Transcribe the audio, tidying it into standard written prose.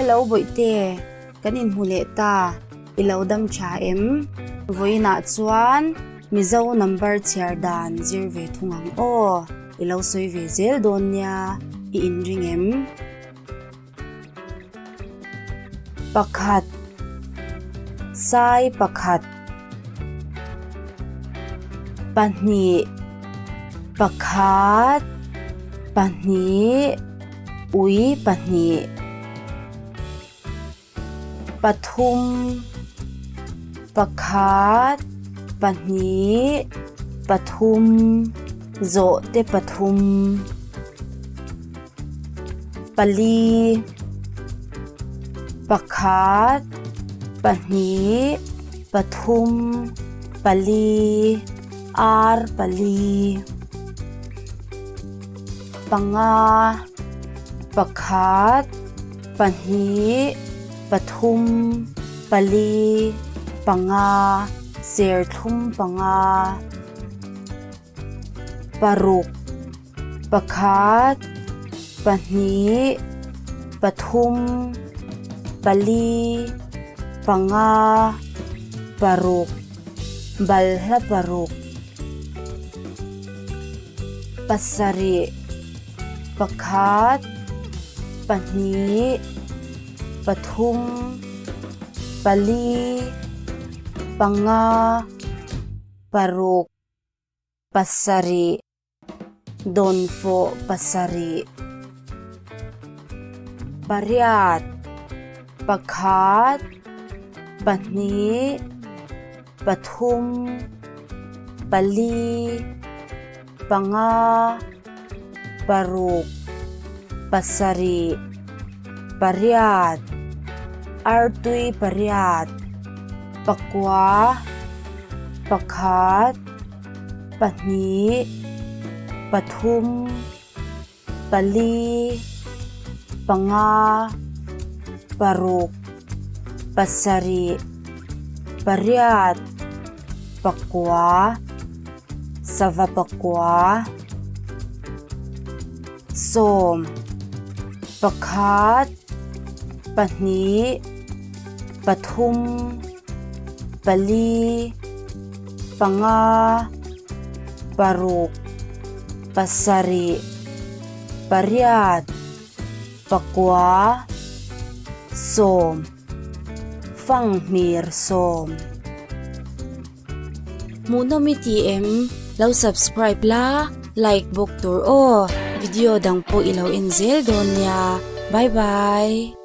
Hello boite, kanin huli ta. Ilaw dam cha em. Voi na chuan mizo number chiar dan zirve thungang o. Ilaw soi ve zel don nia I in ring em. Pakhat sai pakhat. Pahni pakhat pahni ui pahni. Pathum pakhat pahni pathum zo te pathum. Pali pakhat pahni pathum pali ar pali. Panga pakhat pahni pathum pali panga serthum panga. Paruk pakhat pahni pathum pali panga paruk balhla paruk. Pasari pakhat pahni pathum pali panga paruk pasari. Donfo pasari. Pariat pakhat pahni pathum pali panga paruk pasari. Pariat artui pariat. Pakwa pakhat pahni pathum pali panga paruk pasari. Pariat pakwa sava pakwa. Som pakhat pahni pathum pali panga paruk pasari. Pariat pakwa som fangmir som. Muno mi TM lau subscribe la like bok tur o video dang po ilaw inzel don ya. Bye bye.